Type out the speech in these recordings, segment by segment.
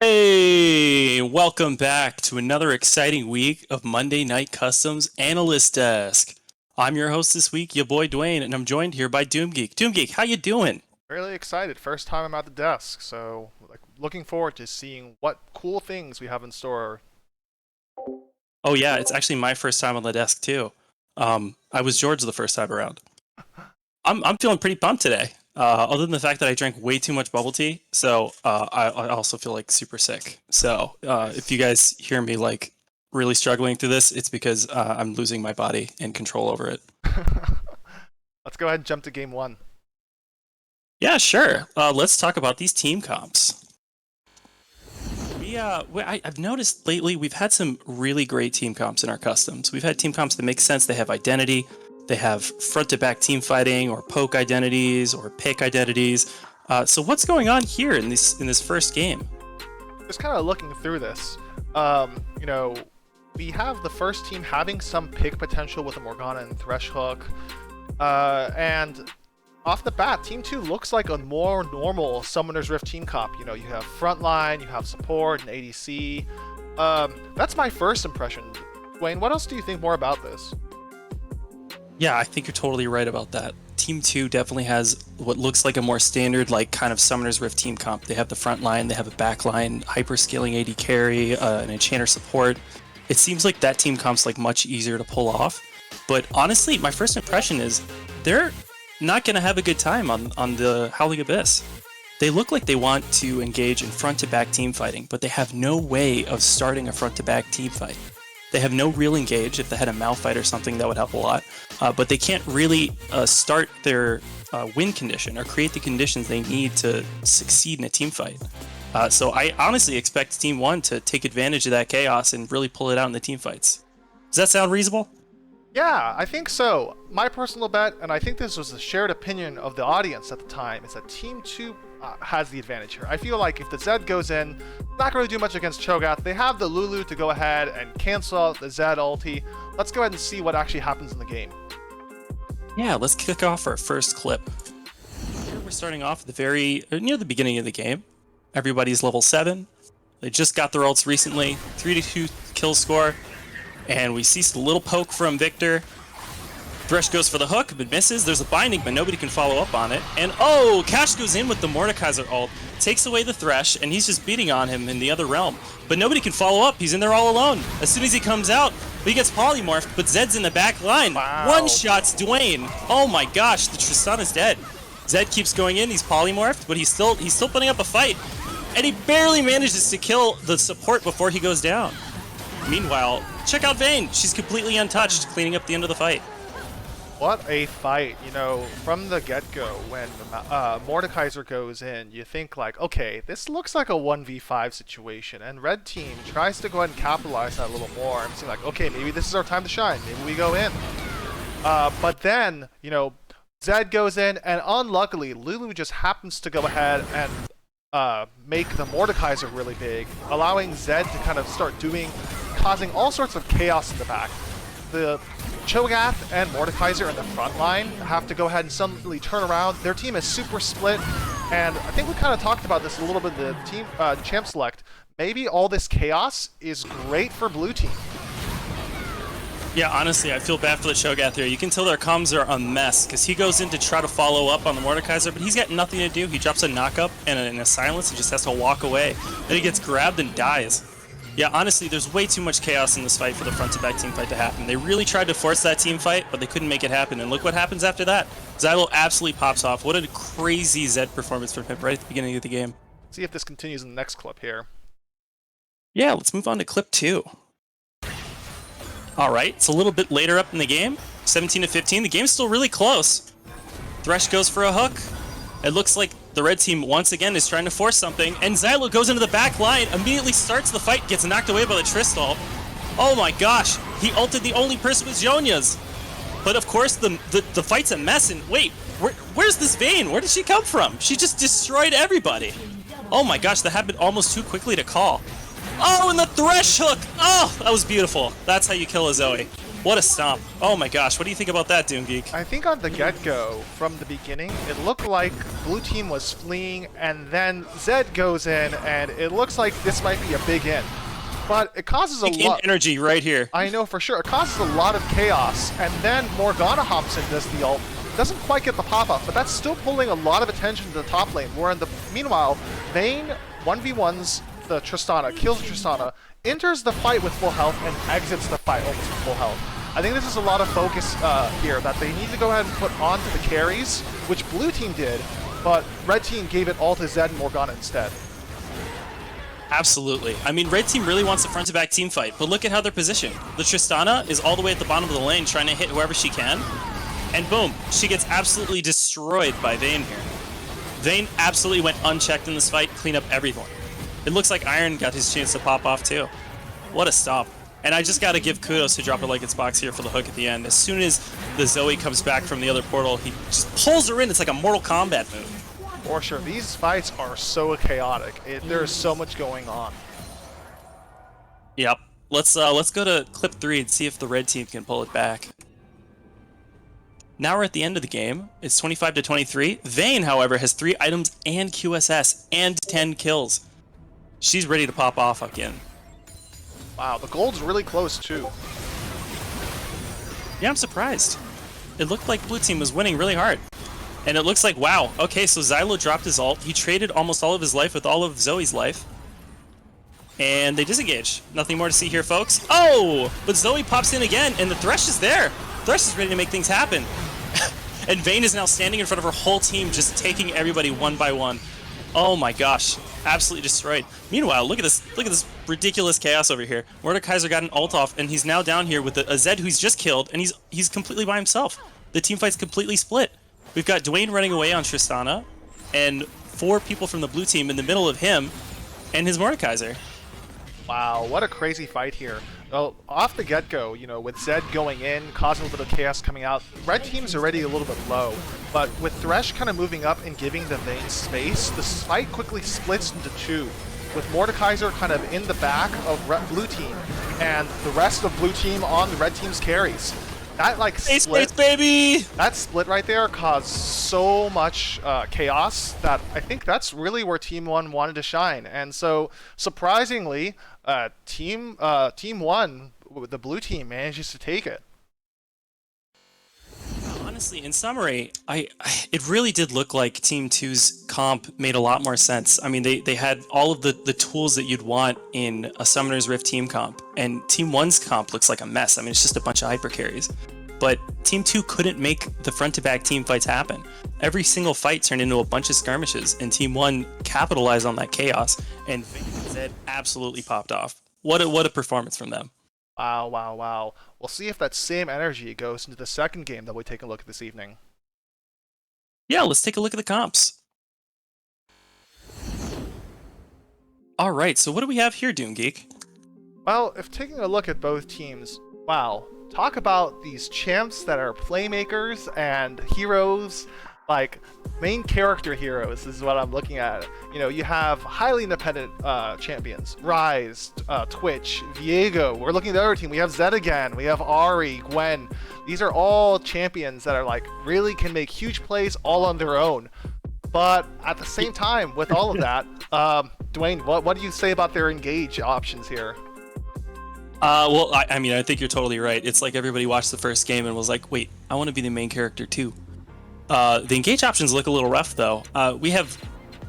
Hey, welcome back to another exciting week of Monday Night Customs Analyst Desk. I'm your host this week, your boy Dwayne, and I'm joined here by Doomgeek. Doomgeek, how you doing? Really excited. First time I'm at the desk, so looking forward to seeing what cool things we have in store. Oh yeah, it's actually my first time on the desk too. I was George the first time around. I'm feeling pretty pumped today. Other than the fact that I drank way too much bubble tea, so I also feel like super sick. So if you guys hear me like really struggling through this, it's because I'm losing my body and control over it. Let's go ahead and jump to game one. Yeah, sure. Let's talk about these team comps. I've noticed lately we've had some really great team comps in our customs. We've had team comps that make sense. They have identity. They have front-to-back team fighting, or poke identities, or pick identities. So what's going on here in this first game? Just kind of looking through this. We have the first team having some pick potential with a Morgana and Thresh Hook, and off the bat, Team 2 looks like a more normal Summoner's Rift team comp. You have frontline, you have support, and ADC. That's my first impression. Dwayne, what else do you think more about this? Yeah, I think you're totally right about that. Team 2 definitely has what looks like a more standard, like kind of Summoner's Rift team comp. They have the front line, they have a back line, hyper-scaling AD carry, an enchanter support. It seems like that team comp's like much easier to pull off. But honestly, my first impression is they're not going to have a good time on the Howling Abyss. They look like they want to engage in front-to-back team fighting, but they have no way of starting a front-to-back team fight. They have no real engage. If they had a Malphite or something, that would help a lot. But they can't really start their win condition or create the conditions they need to succeed in a team fight. So I honestly expect Team 1 to take advantage of that chaos and really pull it out in the team fights. Does that sound reasonable? Yeah, I think so. My personal bet, and I think this was a shared opinion of the audience at the time, is that Team 2 has the advantage here. I feel like if the Zed goes in, not going to do much against Cho'Gath. They have the Lulu to go ahead and cancel out the Zed ulti. Let's go ahead and see what actually happens in the game. Yeah, let's kick off our first clip. Here we're starting off at near the beginning of the game. Everybody's level 7. They just got their ults recently. 3-2 kill score. And we see a little poke from Victor. Thresh goes for the hook, but misses. There's a binding, but nobody can follow up on it. And oh, Cash goes in with the Mordekaiser ult, takes away the Thresh, and he's just beating on him in the other realm. But nobody can follow up. He's in there all alone. As soon as he comes out, he gets polymorphed, but Zed's in the back line. Wow. One shots Dwayne. Oh my gosh, the Tristan is dead. Zed keeps going in. He's polymorphed, but he's still putting up a fight, and he barely manages to kill the support before he goes down. Meanwhile, check out Vayne. She's completely untouched, cleaning up the end of the fight. What a fight. From the get-go, when Mordekaiser goes in, you think like, okay, this looks like a 1v5 situation, and Red Team tries to go ahead and capitalize that a little more and seem like, okay, maybe this is our time to shine. Maybe we go in. But then, Zed goes in, and unluckily, Lulu just happens to go ahead and make the Mordekaiser really big, allowing Zed to kind of start causing all sorts of chaos in the back. The Cho'Gath and Mordekaiser in the front line have to go ahead and suddenly turn around. Their team is super split, and I think we kind of talked about this a little bit in the team champ select. Maybe all this chaos is great for blue team. Yeah, honestly, I feel bad for the Cho'Gath here. You can tell their comms are a mess, because he goes in to try to follow up on the Mordekaiser, but he's got nothing to do. He drops a knock-up and a silence and just has to walk away. Then he gets grabbed and dies. Yeah, honestly, there's way too much chaos in this fight for the front-to-back team fight to happen. They really tried to force that team fight, but they couldn't make it happen. And look what happens after that. Xylo absolutely pops off. What a crazy Zed performance from him right at the beginning of the game. See if this continues in the next clip here. Yeah, let's move on to clip 2. All right, it's a little bit later up in the game, 17-15. The game's still really close. Thresh goes for a hook. It looks like The red team once again is trying to force something, and Xylo goes into the back line, immediately starts the fight, gets knocked away by the Tristol. Oh my gosh, he ulted the only person with Zhonya's. But of course, the fight's a mess, and wait, where's this Vayne? Where did she come from? She just destroyed everybody. Oh my gosh, that happened almost too quickly to call. Oh, and the Thresh hook! Oh, that was beautiful. That's how you kill a Zoe. What a stomp. Oh my gosh, what do you think about that, Doom Geek? I think on the get-go, from the beginning, it looked like blue team was fleeing, and then Zed goes in, and it looks like this might be a big in. But it causes a lot... energy right here. I know for sure. It causes a lot of chaos, and then Morgana hops in, does the ult. Doesn't quite get the pop-up, but that's still pulling a lot of attention to the top lane, where meanwhile, Vayne 1v1s the Tristana, kills Tristana, enters the fight with full health, and exits the fight almost with full health. I think this is a lot of focus here, that they need to go ahead and put onto the carries, which blue team did, but red team gave it all to Zed and Morgana instead. Absolutely. I mean, red team really wants a front-to-back team fight, but look at how they're positioned. The Tristana is all the way at the bottom of the lane trying to hit whoever she can, and boom, she gets absolutely destroyed by Vayne here. Vayne absolutely went unchecked in this fight, cleaned up everything. It looks like Iron got his chance to pop off too. What a stop. And I just gotta give kudos to Drop It Like It's Box here for the hook at the end. As soon as the Zoe comes back from the other portal, he just pulls her in. It's like a Mortal Kombat move. For sure. These fights are so chaotic. There's so much going on. Yep. Let's go to clip 3 and see if the red team can pull it back. Now we're at the end of the game. It's 25-23. Vayne, however, has 3 items and QSS and 10 kills. She's ready to pop off again. Wow, the gold's really close too. Yeah, I'm surprised. It looked like blue team was winning really hard. And it looks like, wow, okay, so Xylo dropped his ult. He traded almost all of his life with all of Zoe's life. And they disengage. Nothing more to see here, folks. Oh! But Zoe pops in again, and the Thresh is there. Thresh is ready to make things happen. And Vayne is now standing in front of her whole team, just taking everybody one by one. Oh my gosh, absolutely destroyed. Meanwhile, look at this ridiculous chaos over here. Mordekaiser got an ult off, and he's now down here with a Zed who's just killed, and he's completely by himself. The team fight's completely split. We've got Dwayne running away on Tristana, and 4 people from the blue team in the middle of him, and his Mordekaiser. Wow, what a crazy fight here. Well, off the get-go, you know, with Zed going in, causing a little bit of chaos coming out, red team's already a little bit low, but with Thresh kind of moving up and giving the Vayne space, the fight quickly splits into 2, with Mordekaiser kind of in the back of blue team, and the rest of blue team on the red team's carries. That like split, baby! That split right there caused so much chaos that I think that's really where Team 1 wanted to shine. And so, surprisingly, Team 1, the blue team, manages to take it. Honestly, in summary, it really did look like Team 2's comp made a lot more sense. I mean, they had all of the tools that you'd want in a Summoner's Rift team comp, and Team 1's comp looks like a mess. I mean, it's just a bunch of hyper carries. But Team 2 couldn't make the front-to-back team fights happen. Every single fight turned into a bunch of skirmishes, and Team 1 capitalized on that chaos, and Zed absolutely popped off. What a performance from them. Wow, wow, wow. We'll see if that same energy goes into the second game that we take a look at this evening. Yeah, let's take a look at the comps. Alright, so what do we have here, Doom Geek? Well, if taking a look at both teams, wow. Talk about these champs that are playmakers and heroes, like main character heroes is what I'm looking at. You know, you have highly independent champions, Ryze, Twitch, Viego. We're looking at the other team. We have Zed again. We have Ahri, Gwen. These are all champions that are like really can make huge plays all on their own. But at the same time, with all of that, Dwayne, what do you say about their engage options here? Well, I mean, I think you're totally right. It's like everybody watched the first game and was like, wait, I want to be the main character too. The engage options look a little rough, though. We have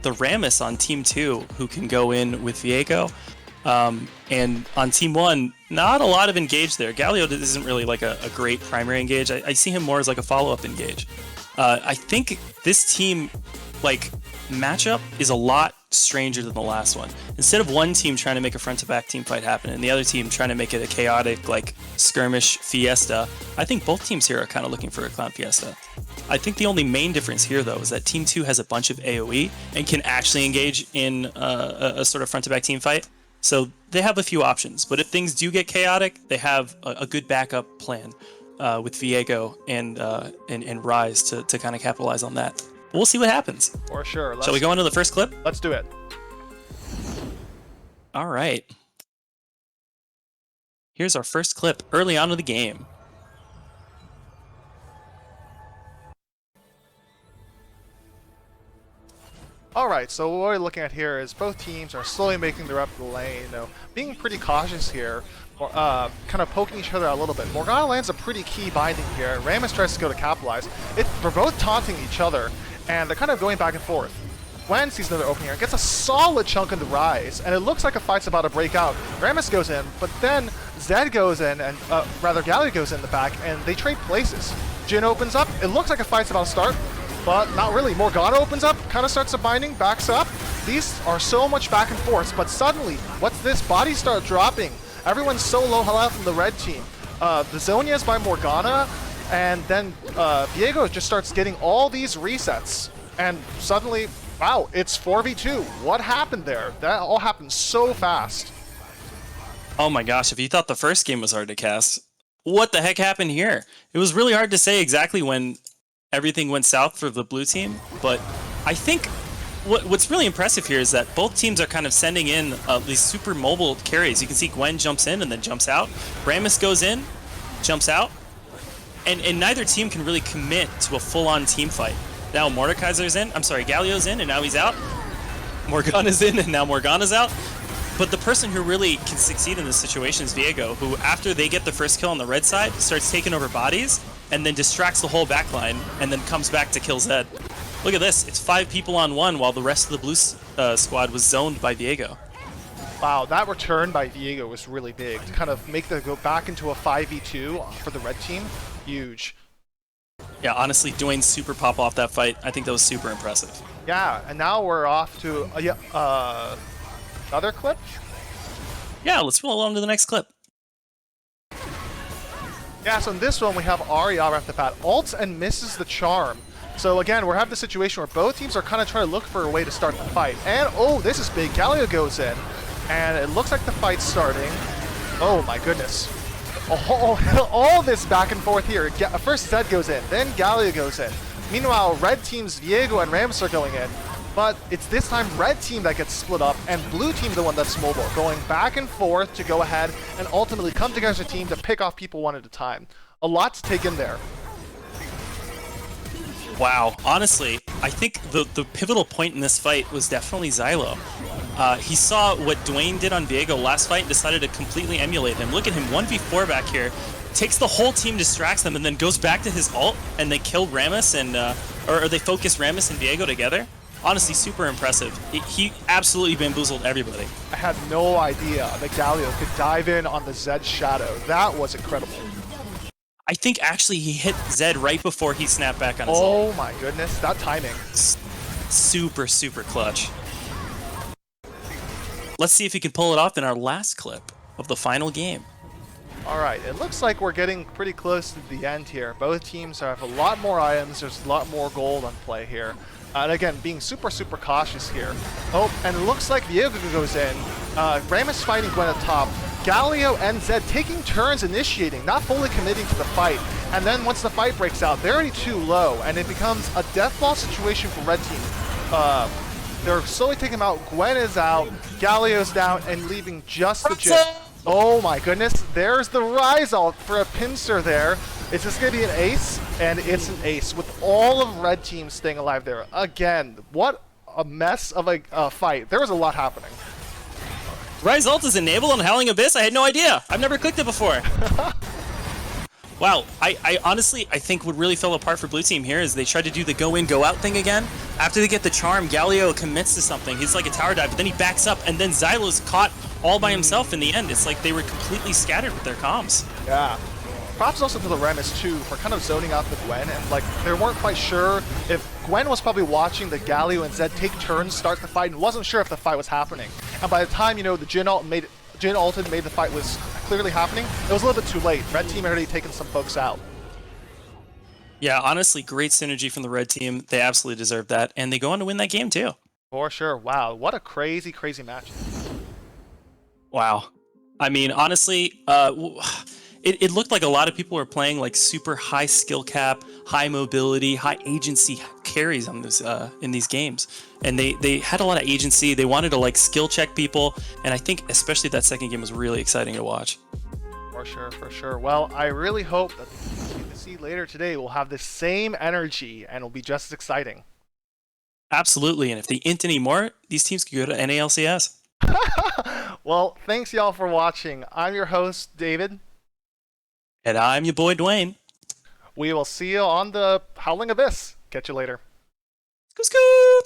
the Rammus on Team 2, who can go in with Viego. And on Team 1, not a lot of engage there. Galio isn't really like a great primary engage. I see him more as like a follow-up engage. I think this team, like, matchup is a lot stranger than the last one. Instead of one team trying to make a front-to-back team fight happen and the other team trying to make it a chaotic, like, skirmish fiesta, I think both teams here are kind of looking for a clown fiesta. I think the only main difference here, though, is that Team 2 has a bunch of AoE and can actually engage in a sort of front-to-back team fight. So they have a few options, but if things do get chaotic, they have a good backup plan with Viego and Rise to kind of capitalize on that. We'll see what happens. For sure. Shall we go into the first clip? Let's do it. All right. Here's our first clip early on in the game. Alright, so what we're looking at here is both teams are slowly making their way up the lane, being pretty cautious here, kind of poking each other out a little bit. Morgana lands a pretty key binding here, Rammus tries to go to capitalize. They're both taunting each other, and they're kind of going back and forth. Gwen sees another opening here, gets a solid chunk in the Rise, and it looks like a fight's about to break out. Rammus goes in, but then Zed goes in, and rather Galio goes in the back, and they trade places. Jhin opens up, it looks like a fight's about to start, but not really. Morgana opens up, kind of starts a binding, backs up. These are so much back and forth, but suddenly, what's this? Bodies start dropping. Everyone's so low health from the red team. The Zhonya's by Morgana, and then Viego just starts getting all these resets. And suddenly, wow, it's 4v2. What happened there? That all happened so fast. Oh my gosh, if you thought the first game was hard to cast, what the heck happened here? It was really hard to say exactly when everything went south for the blue team, but I think what's really impressive here is that both teams are kind of sending in these super mobile carries. You can see Gwen jumps in and then jumps out. Rammus goes in, jumps out, and neither team can really commit to a full-on team fight. Now Mordekaiser's in, Galio's in, and now he's out. Morgana's in, and now Morgana's out. But the person who really can succeed in this situation is Viego, who, after they get the first kill on the red side, starts taking over bodies, and then distracts the whole backline, and then comes back to kill Zed. Look at this, it's 5 people on 1, while the rest of the blue squad was zoned by Viego. Wow, that return by Viego was really big. To kind of make them go back into a 5v2 for the red team, huge. Yeah, honestly, doing super pop off that fight, I think that was super impressive. Yeah, and now we're off to another clip? Yeah, let's roll on to the next clip. Yeah, so in this one we have Arya right off the bat. Ults and misses the charm. So again, we're having the situation where both teams are kind of trying to look for a way to start the fight. And, oh, this is big. Galio goes in, and it looks like the fight's starting. Oh my goodness. All this back and forth here. First Zed goes in, then Galio goes in. Meanwhile, red team's Viego and Rammus are going in. But it's this time red team that gets split up, and blue team the one that's mobile, going back and forth to go ahead and ultimately come together as a team to pick off people one at a time. A lot to take in there. Wow, honestly, I think the pivotal point in this fight was definitely Xylo. He saw what Dwayne did on Viego last fight and decided to completely emulate him. Look at him, 1v4 back here, takes the whole team, distracts them, and then goes back to his ult, and they killed Rammus, and or they focused Rammus and Viego together. Honestly, super impressive. He absolutely bamboozled everybody. I had no idea that Galio could dive in on the Zed shadow. That was incredible. I think actually he hit Zed right before he snapped back on his ult. Oh my goodness, that timing. Super, super clutch. Let's see if he can pull it off in our last clip of the final game. Alright, it looks like we're getting pretty close to the end here. Both teams have a lot more items, there's a lot more gold on play here. And again, being super, super cautious here. Oh, and it looks like Viego goes in. Rammus fighting Gwen at top. Galio and Zed taking turns initiating, not fully committing to the fight. And then once the fight breaks out, they're already too low, and it becomes a deathball situation for red team. They're slowly taking him out. Gwen is out. Galio's down, and leaving just the Jhin. Oh my goodness, there's the Rise ult for a pincer there. Is this going to be an ace? And it's an ace with all of red team staying alive there. Again, what a mess of a fight. There was a lot happening. Rise ult is enabled on Howling Abyss? I had no idea. I've never clicked it before. Wow, I honestly, I think what really fell apart for blue team here is they tried to do the go in, go out thing again. After they get the charm, Galio commits to something. He's like a tower dive, but then he backs up, and then Xylo's caught all by himself in the end. It's like they were completely scattered with their comms. Yeah. Props also to the Rammus too for kind of zoning out the Gwen, and like they weren't quite sure if Gwen was probably watching the Galio and Zed take turns start the fight and wasn't sure if the fight was happening. And by the time, the Jin ulted made the fight was clearly happening, it was a little bit too late. Red team had already taken some folks out. Yeah, honestly, great synergy from the red team. They absolutely deserve that, and they go on to win that game too. For sure. Wow, what a crazy, crazy match. Wow. I mean, honestly, it looked like a lot of people were playing like super high skill cap, high mobility, high agency carries on this in these games, and they had a lot of agency. They wanted to like skill check people, and I think especially that second game was really exciting to watch. For sure, for sure. Well, I really hope that the see later today will have the same energy and will be just as exciting. Absolutely, and if they int any more, these teams could go to NALCS. Well, thanks y'all for watching. I'm your host, David. And I'm your boy Dwayne. We will see you on the Howling Abyss. Catch you later. Scoop, scoop.